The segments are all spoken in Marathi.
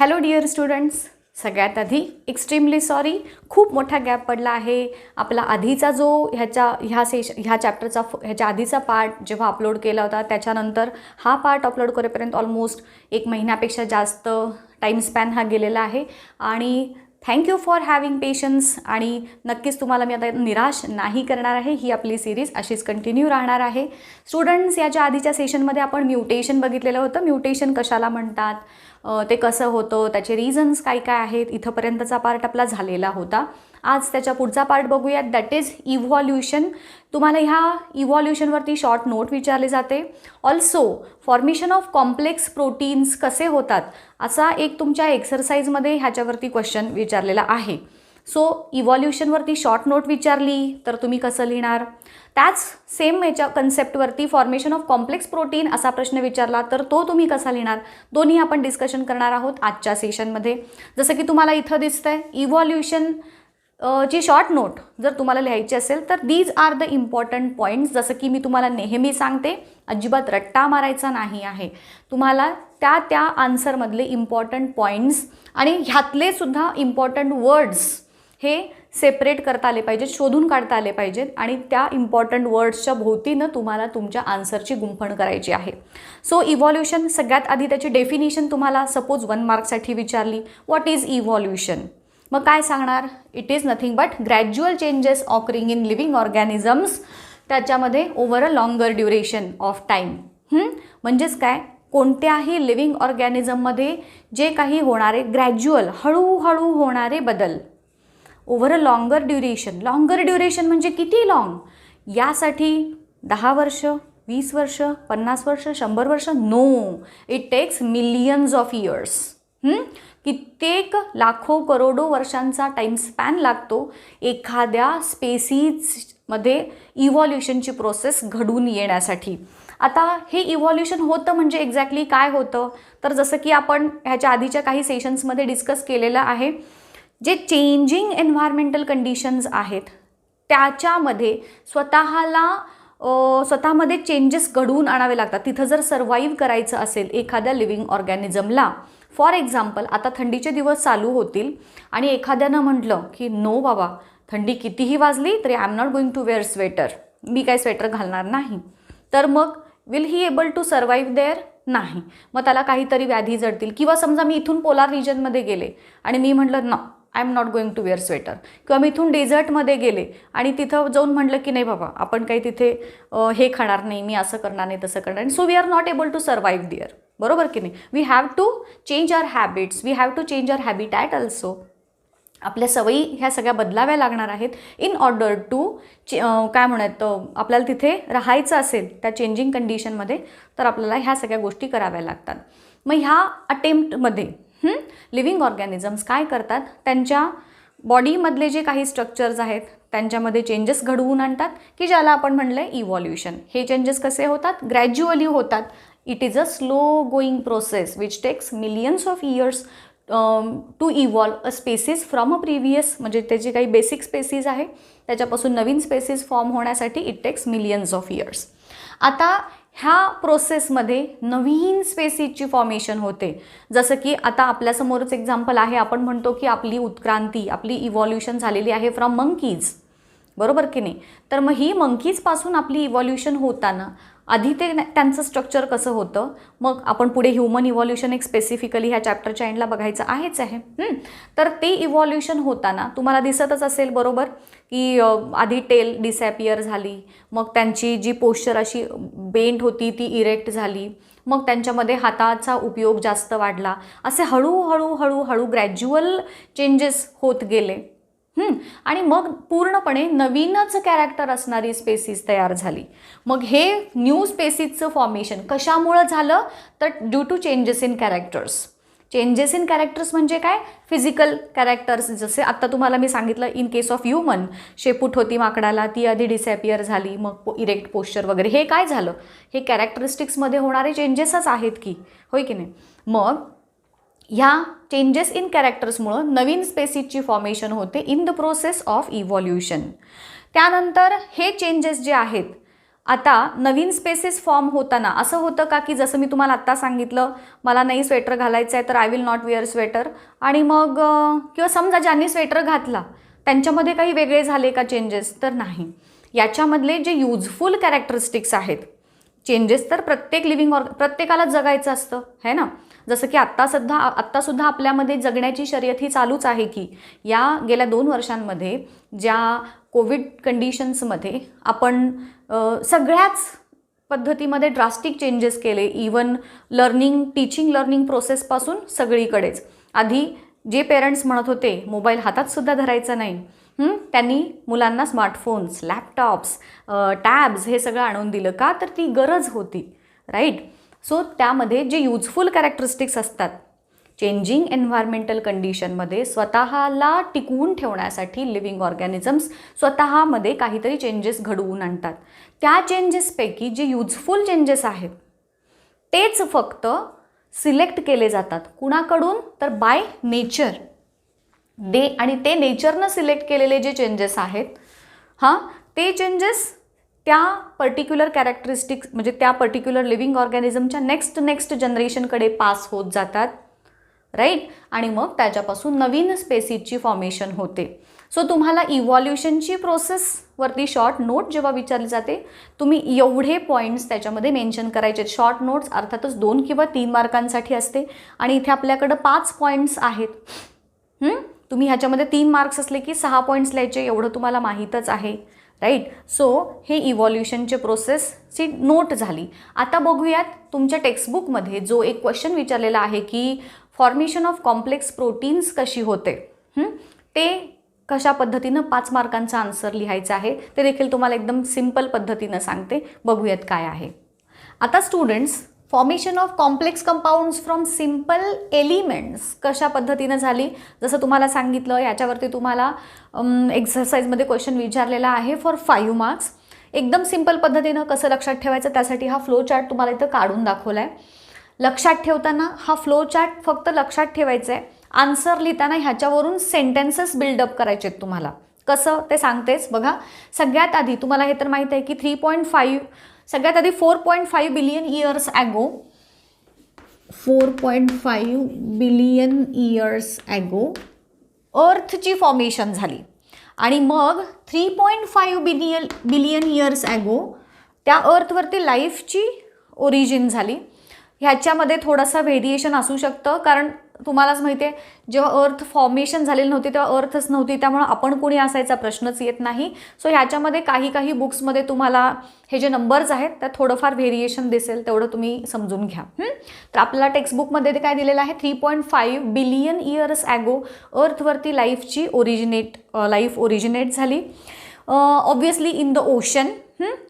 हॅलो डिअर स्टुडंट्स, सगळ्यात आधी एक्स्ट्रीमली सॉरी, खूप मोठा गॅप पडला आहे. आपला आधीचा जो ह्या चॅप्टरचा आधीचा पार्ट जेव्हा अपलोड केला होता त्याच्यानंतर हा पार्ट अपलोड करेपर्यंत ऑलमोस्ट 1 महिन्यापेक्षा जास्त टाईम स्पॅन हा गेलेला आहे. आणि थँक्यू फॉर हॅविंग पेशन्स. आणि नक्कीच तुम्हाला मी आता निराश नाही करणार आहे. ही आपली सिरीज अशीच कंटिन्यू राहणार आहे. स्टुडंट्स, याच्या आधीच्या सेशनमध्ये आपण म्युटेशन बघितलेलं होतं. म्युटेशन कशाला म्हणतात, ते कसं होतं, त्याचे रिझन्स काय काय आहेत, इथंपर्यंतचा पार्ट आपला झालेला होता. आज त्याच्या पुढचा पार्ट बघूयात, दॅट इज इव्हॉल्युशन. तुम्हाला ह्या इव्हॉल्युशनवरती शॉर्ट नोट विचारले जाते. Also formation of complex proteins कसे होतात असा एक तुमच्या एक्सरसाइजमध्ये ह्याच्यावरती क्वेश्चन विचारलेला आहे. सो इव्हॉल्युशनवरती शॉर्ट नोट विचारली तर तुम्ही कसं लिहिणार. त्याच सेम याच्या कन्सेप्टवरती फॉर्मेशन ऑफ कॉम्प्लेक्स प्रोटीन असा प्रश्न विचारला तर तो तुम्ही कसा लिहिणार, दोन्ही आपण डिस्कशन करणार आहोत आजच्या सेशनमध्ये. जसं की तुम्हाला इथं दिसतंय इव्हॉल्युशन ची शॉर्ट नोट जर तुम्हाला लिहायची असेल तर these are the important points. जसं की मी तुम्हाला नेहमी सांगते, अजिबात रट्टा मारायचा नाही आहे. तुम्हाला त्या आन्सरमधले इम्पॉर्टंट पॉईंट्स आणि ह्यातले सुद्धा इम्पॉर्टंट वर्ड्स हे सेपरेट करता आले पाहिजेत, शोधून काढता आले पाहिजेत. आणि त्या इम्पॉर्टंट वर्ड्सच्या भोवतीनं तुम्हाला तुमच्या आन्सरची गुंफण करायची आहे. सो इव्हॉल्युशन, सगळ्यात आधी त्याची डेफिनेशन तुम्हाला सपोज 1 मार्कसाठी विचारली, व्हॉट इज इव्हॉल्युशन, मग काय सांगणार. It is nothing but gradual changes occurring in living organisms, त्याच्यामध्ये over a longer duration of time. म्हणजेच काय, कोणत्याही लिव्हिंग ऑर्गॅनिझममध्ये जे काही होणारे ग्रॅज्युअल हळूहळू होणारे बदल ओव्हर अ लॉंगर ड्युरेशन म्हणजे किती लॉंग, यासाठी 10 वर्ष, 20 वर्ष, 50 वर्ष, 100 वर्ष, no, it takes millions of years. कित्येक लाखो करोडो वर्षांचा टाईम स्पॅन लागतो एखाद्या स्पेसीजमध्ये इव्हॉल्युशनची प्रोसेस घडून येण्यासाठी. आता हे इव्हॉल्युशन होतं म्हणजे एक्झॅक्टली काय होतं, तर जसं की आपण ह्याच्या आधीच्या काही सेशन्समध्ये डिस्कस केलेलं आहे, जे चेंजिंग एन्व्हायरमेंटल कंडिशन्स आहेत त्याच्यामध्ये स्वतःमध्ये चेंजेस घडवून आणावे लागतात. तिथं जर सर्वाईव्ह करायचं असेल एखाद्या लिव्हिंग ऑर्गॅनिझमला, फॉर एक्झाम्पल आता थंडीचे दिवस चालू होतील आणि एखाद्यानं म्हटलं की नो बाबा, थंडी कितीही वाजली तरी I am not going to wear sweater, मी काय स्वेटर घालणार नाही, तर मग will he able to survive there, नाही. मग त्याला काहीतरी व्याधी जडतील. किंवा समजा मी इथून पोलार रिजनमध्ये गेले आणि मी म्हटलं ना I am not going to wear sweater, किंवा मी इथून डेझर्टमध्ये गेले आणि तिथं जाऊन म्हटलं की नाही बाबा आपण काही तिथे हे खाणार नाही, मी असं करणार नाही, तसं करणार नाही, so we are not able to survive there. बरोबर की नाही. We have to change our habits, we have to change our habitat also. आपल्या सवयी ह्या सगळ्या बदलाव्या लागणार आहेत इन ऑर्डर टू काय म्हणत आपल्याला तिथे राहायचं असेल त्या चेंजिंग कंडिशनमध्ये, तर आपल्याला ह्या सगळ्या गोष्टी कराव्या लागतात. मग ह्या अटेम्प्टमध्ये लिव्हिंग ऑर्गॅनिझम्स काय करतात, त्यांच्या बॉडीमधले जे काही स्ट्रक्चर्स आहेत त्यांच्यामध्ये चेंजेस घडवून आणतात की ज्याला आपण म्हणलं आहे इव्हॉल्युशन. हे चेंजेस कसे होतात, ग्रॅज्युअली होतात. It is a slow going process which takes millions of years to evolve a species from a previous, म्हणजे त्याची काही बेसिक स्पेसीज आहे त्याच्यापासून नवीन स्पेसीज फॉर्म होण्यासाठी it takes millions of years. आता ह्या प्रोसेसमध्ये नवीन स्पेसीजची फॉर्मेशन होते. जसं की आता आपल्यासमोरच एक्झाम्पल आहे, आपण म्हणतो की आपली उत्क्रांती, आपली इव्हॉल्युशन झालेली आहे फ्रॉम मंकीज, बरोबर की नाही. तर मग ही मंकीजपासून आपली इव्हॉल्युशन होताना आधी त्यांचं स्ट्रक्चर कसं होतं, मग आपण पुढे ह्युमन इव्हॉल्युशन एक स्पेसिफिकली ह्या चॅप्टरच्या एंडला बघायचं आहेच आहे. तर ते इव्हॉल्युशन होताना तुम्हाला दिसतच असेल बरोबर की आधी टेल डिसॅपियर झाली, मग त्यांची जी पोश्चर अशी बेंट होती ती इरेक्ट झाली, मग त्यांच्यामध्ये हाताचा उपयोग जास्त वाढला, असे हळूहळू ग्रॅज्युअल चेंजेस होत गेले. आणि मग पूर्णपणे नवीनच कॅरेक्टर असणारी स्पेसीज तयार झाली. मग हे न्यू स्पेसीजचं फॉर्मेशन कशामुळं झालं, तर due to changes in characters. Changes in characters म्हणजे काय, फिजिकल कॅरेक्टर्स. जसे आत्ता तुम्हाला मी सांगितलं इन केस ऑफ ह्युमन, शेपूट होती माकडाला, ती आधी डिसॅपियर झाली, मग इरेक्ट पोश्चर वगैरे, हे काय झालं, हे कॅरेक्टरिस्टिक्समध्ये होणारे चेंजेसच आहेत की, होय की नाही. मग ह्या चेंजेस इन कॅरेक्टर्समुळं नवीन स्पेसीजची फॉर्मेशन होते in the process of evolution. त्यानंतर हे चेंजेस जे आहेत आता नवीन स्पेसिस फॉर्म होताना असं होतं का की जसं मी तुम्हाला आत्ता सांगितलं, मला नाही स्वेटर घालायचं आहे तर I will not wear sweater, आणि मग किंवा समजा ज्यांनी स्वेटर घातला त्यांच्यामध्ये काही वेगळे झाले का चेंजेस? तर नाही. याच्यामधले जे युजफुल कॅरेक्टरिस्टिक्स आहेत, चेंजेस तर प्रत्येकाला जगायचं असतं है ना. जसं की आत्तासुद्धा आपल्यामध्ये जगण्याची शर्यत ही चालूच आहे की या गेल्या 2 वर्षांमध्ये ज्या कोविड कंडिशन्समध्ये आपण सगळ्याच पद्धतीमध्ये ड्रास्टिक चेंजेस केले. इवन टीचिंग लर्निंग प्रोसेसपासून सगळीकडेच. आधी जे पेरेंट्स म्हणत होते मोबाईल हातातसुद्धा धरायचा नाही, त्यांनी मुलांना स्मार्टफोन्स, लॅपटॉप्स, टॅब्स हे सगळं आणून दिलं. का? तर ती गरज होती, राईट. सो त्यामध्ये जे युजफुल कॅरेक्टरिस्टिक्स असतात, चेंजिंग एन्व्हायरमेंटल कंडिशनमध्ये स्वतःला टिकवून ठेवण्यासाठी लिव्हिंग ऑर्गॅनिझम्स स्वतःमध्ये काहीतरी चेंजेस घडवून आणतात. त्या चेंजेसपैकी जे युजफुल चेंजेस आहेत तेच फक्त सिलेक्ट केले जातात. कुणाकडून? तर बाय नेचर. आणि ते नेचरनं सिलेक्ट केलेले जे चेंजेस आहेत ते चेंजेस त्या पर्टिक्युलर कॅरेक्टरिस्टिक्स म्हणजे त्या पर्टिक्युलर लिव्हिंग ऑर्गॅनिझमच्या नेक्स्ट जनरेशनकडे पास होत जातात, राईट. आणि मग त्याच्यापासून नवीन स्पेसीजची फॉर्मेशन होते. सो तुम्हाला इव्हॉल्युशनची प्रोसेसवरती शॉर्ट नोट जेव्हा विचारली जाते, तुम्ही एवढे पॉईंट्स त्याच्यामध्ये मेन्शन करायचे. शॉर्ट नोट्स अर्थातच 2 किंवा 3 मार्कांसाठी असते आणि इथे आपल्याकडं 5 पॉईंट्स आहेत. तुम्ही ह्याच्यामध्ये 3 मार्क्स असले की 6 पॉईंट्स लिहायचे, एवढं तुम्हाला माहीतच आहे, राईट. सो हे इव्हॉल्युशनचे प्रोसेसची नोट झाली. आता बघूयात तुमच्या टेक्स्टबुकमध्ये जो एक क्वेश्चन विचारलेला आहे की फॉर्मेशन ऑफ कॉम्प्लेक्स प्रोटीन्स कशी होते, ते कशा पद्धतीनं 5 मार्कांचा आन्सर लिहायचा आहे ते देखील तुम्हाला एकदम सिम्पल पद्धतीनं सांगते. बघूयात काय आहे. आता students, formation of complex compounds from simple elements कशा पद्धतीनं झाली, जसं तुम्हाला सांगितलं याच्यावरती तुम्हाला एक्सरसाइजमध्ये क्वेश्चन विचारलेला आहे फॉर 5 मार्क्स. एकदम सिम्पल पद्धतीनं कसं लक्षात ठेवायचं त्यासाठी हा फ्लो चार्ट तुम्हाला इथं काढून दाखवला आहे. लक्षात ठेवताना हा फ्लो चार्ट फक्त लक्षात ठेवायचा आहे. आन्सर लिहिताना ह्याच्यावरून सेंटेन्सेस बिल्डअप करायचे आहेत तुम्हाला. कसं ते सांगतेच बघा. सगळ्यात आधी तुम्हाला हे तर माहीत आहे की 3.5 सगळ्यात आधी 4.5 billion years ago 4.5 billion years ago अर्थची फॉर्मेशन झाली आणि मग 3.5 बिलियन इयर्स ॲगो त्या अर्थवरती लाईफची ओरिजिन झाली. ह्याच्यामध्ये थोडासा व्हेरिएशन असू शकतं कारण तुम्हालाच माहिती आहे जेव्हा अर्थ फॉर्मेशन झालेली नव्हती तेव्हा अर्थच नव्हती, त्यामुळे आपण कोणी असायचा प्रश्नच येत नाही. सो ह्याच्यामध्ये काही बुक्समध्ये तुम्हाला हे जे नंबर्स आहेत त्यात थोडंफार व्हेरिएशन दिसेल, तेवढं तुम्ही समजून घ्या. तर आपल्याला टेक्स्टबुकमध्ये ते काय दिलेलं आहे 3.5 बिलियन इयर्स ॲगो अर्थवरती लाईफ ओरिजिनेट झाली. Obviously in the ocean.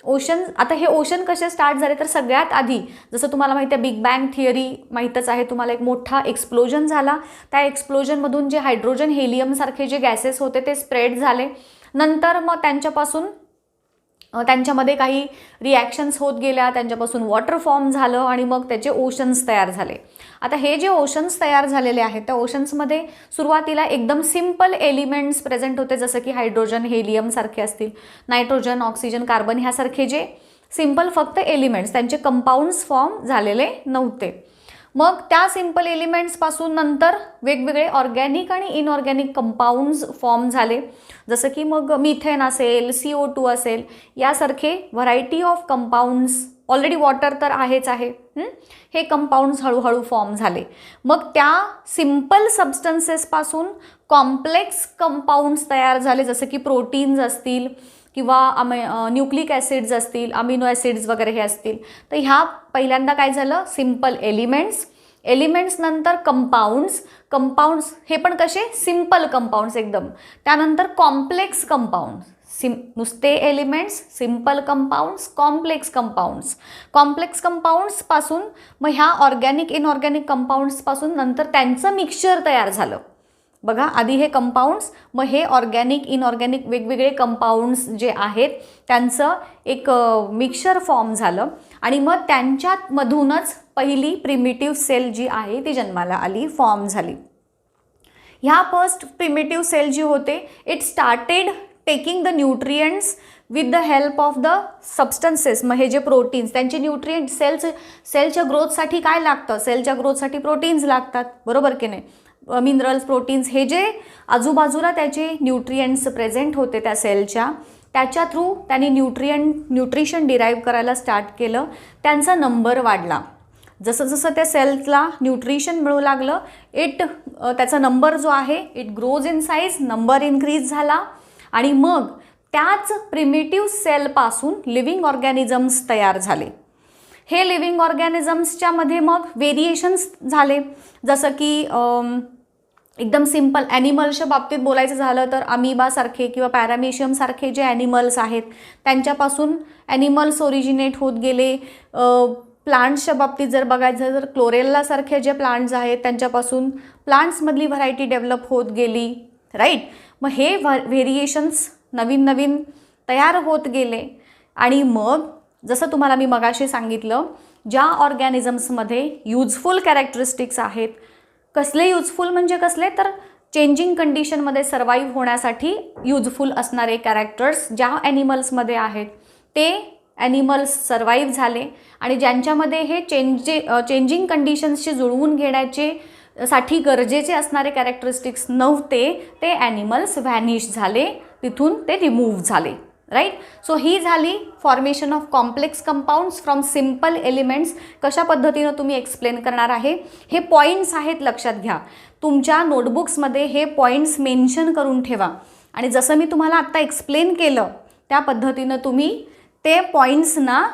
Ocean. आता हे ओशन कसे स्टार्ट झाले तर सगळ्यात आधी जसं तुम्हाला माहिती आहे बिग बँग थिअरी माहीतच आहे तुम्हाला, एक मोठा एक्सप्लोजन झाला. त्या एक्सप्लोजनमधून जे हायड्रोजन हेलियम सारखे जे गॅसेस होते ते स्प्रेड झाले. नंतर मग त्यांच्यामध्ये काही रिॲक्शन्स होत गेल्या, त्यांच्यापासून वॉटर फॉर्म झालं आणि मग त्याचे ओशन्स तयार झाले. आता हे जे ओशन्स तयार झालेले आहेत त्या ओशन्समध्ये सुरुवातीला एकदम सिम्पल एलिमेंट्स प्रेझेंट होते, जसं की हायड्रोजन हेलियम सारखे असतील, नायट्रोजन, ऑक्सिजन, कार्बन ह्यासारखे जे सिम्पल फक्त एलिमेंट्स, त्यांचे कंपाऊंड्स फॉर्म झालेले नव्हते. मग त्या सिम्पल एलिमेंट्सपासून नंतर वेगवेगळे ऑर्गॅनिक आणि इनऑर्गॅनिक कंपाऊंड्स फॉर्म झाले, जसं की मग मिथेन असेल, CO2 असेल, यासारखे variety of compounds. Already water तर आहेच आहे. हे कंपाऊंड्स हळूहळू फॉर्म झाले. मग त्या सिम्पल सबस्टन्सेसपासून कॉम्प्लेक्स कंपाऊंड्स तयार झाले, जसं की प्रोटीन्स असतील किंवा न्यूक्लिक ॲसिड्स असतील, अमिनो ॲसिड्स वगैरे हे असतील. तर ह्या पहिल्यांदा काय झालं सिम्पल एलिमेंट्स नंतर कंपाऊंड्स हे पण कसे सिम्पल कंपाऊंड्स एकदम. त्यानंतर कॉम्प्लेक्स कंपाऊंड्स, नुसते एलिमेंट्स, सिम्पल कंपाऊंड्स, कॉम्प्लेक्स कंपाऊंड्सपासून मग ह्या ऑर्गॅनिक इनऑर्गॅनिक कंपाऊंड्सपासून नंतर त्यांचं मिक्सचर तयार झालं. बघा आधी हे कंपाऊंड्स, मग हे ऑर्गॅनिक इनऑर्गॅनिक वेगवेगळे कंपाऊंड्स जे आहेत त्यांचं एक मिक्सचर फॉर्म झालं आणि मग त्यांच्यामधूनच पहिली प्रिमिटिव्ह सेल जी आहे ती जन्माला आली, फॉर्म झाली. ह्या फर्स्ट प्रिमिटिव्ह सेल जी होते it started taking the nutrients with the help of the substances. मग हे जे प्रोटीन्स, त्यांचे न्यूट्रिएंट सेलच्या ग्रोथसाठी काय लागतं? सेलच्या ग्रोथसाठी प्रोटीन्स लागतात, बरोबर की नाही? मिनरल्स, प्रोटीन्स, हे जे आजूबाजूला त्याचे न्यूट्रिएंट्स प्रेझेंट होते त्या सेलच्या, त्याच्या थ्रू त्यांनी न्यूट्रिशन डिराईव्ह करायला स्टार्ट केलं. त्यांचा नंबर वाढला. जसं जसं त्या सेल्सला न्यूट्रिशन मिळू लागलं, त्याचा नंबर जो आहे it grows in size, number increase झाला. आणि मग त्याच प्रिमिटिव्ह सेलपासून लिव्हिंग ऑर्गॅनिझम्स तयार झाले. हे लिव्हिंग ऑर्गॅनिझम्सच्या मध्ये मग व्हेरिएशन्स झाले. जसं की एकदम सिम्पल ॲनिमल्सच्या बाबतीत बोलायचं झालं तर अमिबासारखे किंवा पॅरामेशियमसारखे जे ॲनिमल्स आहेत त्यांच्यापासून ॲनिमल्स ओरिजिनेट होत गेले. प्लांट्सच्या बाबतीत जर बघायचं तर क्लोरेल्लासारखे जे प्लांट्स आहेत त्यांच्यापासून प्लांट्समधली व्हरायटी डेव्हलप होत गेली, राईट? मग हे व्हेरिएशन्स नवीन नवीन तयार होत गेले. आणि मग जसं तुम्हाला मी मगाशी सांगितलं, ज्या ऑर्गॅनिझम्समध्ये युजफुल कॅरेक्टरिस्टिक्स आहेत, कसले युजफुल म्हणजे कसले, तर चेंजिंग कंडिशनमध्ये सर्वाईव्ह होण्यासाठी युजफुल असणारे कॅरेक्टर्स ज्या ॲनिमल्समध्ये आहेत ते ॲनिमल्स सर्वाईव्ह झाले. आणि ज्यांच्यामध्ये हे चेंजिंग कंडिशन्सशी जुळवून घेण्याचे साठी गरजेचे असणारे कॅरेक्टरिस्टिक्स नव्हते, ते ॲनिमल्स व्हॅनिश झाले, तिथून ते रिमूव्ह झाले, राईट? सो ही झाली formation of complex compounds from simple elements. कशा पद्धतीनं तुम्ही एक्सप्लेन करणार आहे, हे पॉईंट्स आहेत, लक्षात घ्या. तुमच्या नोटबुक्समध्ये हे पॉईंट्स मेन्शन करून ठेवा. आणि जसं मी तुम्हाला आत्ता एक्सप्लेन केलं त्या पद्धतीनं तुम्ही ते पॉईंट्सना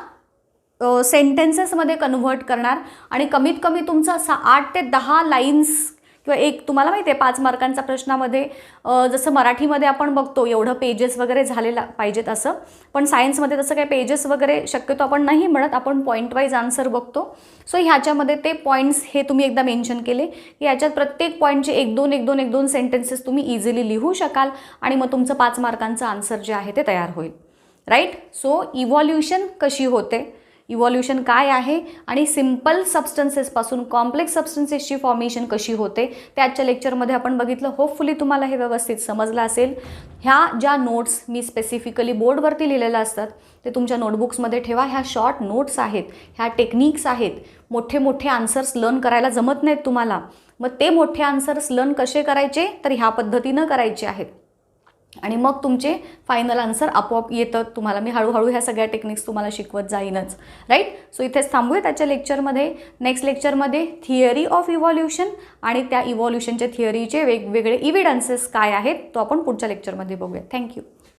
सेंटेन्सेसमध्ये कन्व्हर्ट करणार. आणि कमीत कमी तुमचं 8 ते 10 लाईन्स किंवा तुम्हाला माहिती आहे 5 मार्कांच्या प्रश्नामध्ये जसं मराठीमध्ये आपण बघतो एवढं पेजेस वगैरे झालेला पाहिजेत असं, पण सायन्समध्ये तसं काही पेजेस वगैरे शक्यतो आपण नाही म्हणत, आपण पॉईंट वाईज आन्सर बघतो. सो ह्याच्यामध्ये ते पॉईंट्स हे तुम्ही एकदा मेन्शन केले की याच्यात प्रत्येक पॉईंटचे 1-2 सेंटेन्सेस तुम्ही इझिली लिहू शकाल आणि मग तुमचं 5 मार्कांचं आन्सर जे आहे ते तयार होईल, राईट? सो इव्हॉल्युशन कशी होते, इव्हॉल्युशन काय आहे आणि सिम्पल सबस्टन्सेसपासून कॉम्प्लेक्स सबस्टन्सेसची फॉर्मेशन कशी होते ते आजच्या लेक्चरमध्ये आपण बघितलं. होपफुली तुम्हाला हे व्यवस्थित समजलं असेल. ह्या ज्या नोट्स मी स्पेसिफिकली बोर्डवरती लिहिलेल्या असतात ते तुमच्या नोटबुक्समध्ये ठेवा. ह्या शॉर्ट नोट्स आहेत, ह्या टेक्निक्स आहेत. मोठे आन्सर्स लर्न करायला जमत नाहीत तुम्हाला, मग ते मोठे आन्सर्स लर्न कसे करायचे, तर ह्या पद्धतीनं करायचे आहेत. आणि मग तुमचे फायनल आन्सर आपोआप येतं तुम्हाला. मी हळूहळू ह्या सगळ्या टेक्निक्स तुम्हाला शिकवत जाईनच, राईट? सो इथेच थांबूया त्याच्या लेक्चरमध्ये. नेक्स्ट लेक्चरमध्ये थिअरी ऑफ इव्हॉल्युशन आणि त्या इव्हॉल्युशनच्या थिअरीचे वेगवेगळे इव्हिडन्सेस काय आहेत तो आपण पुढच्या लेक्चरमध्ये बघूया. थँक्यू.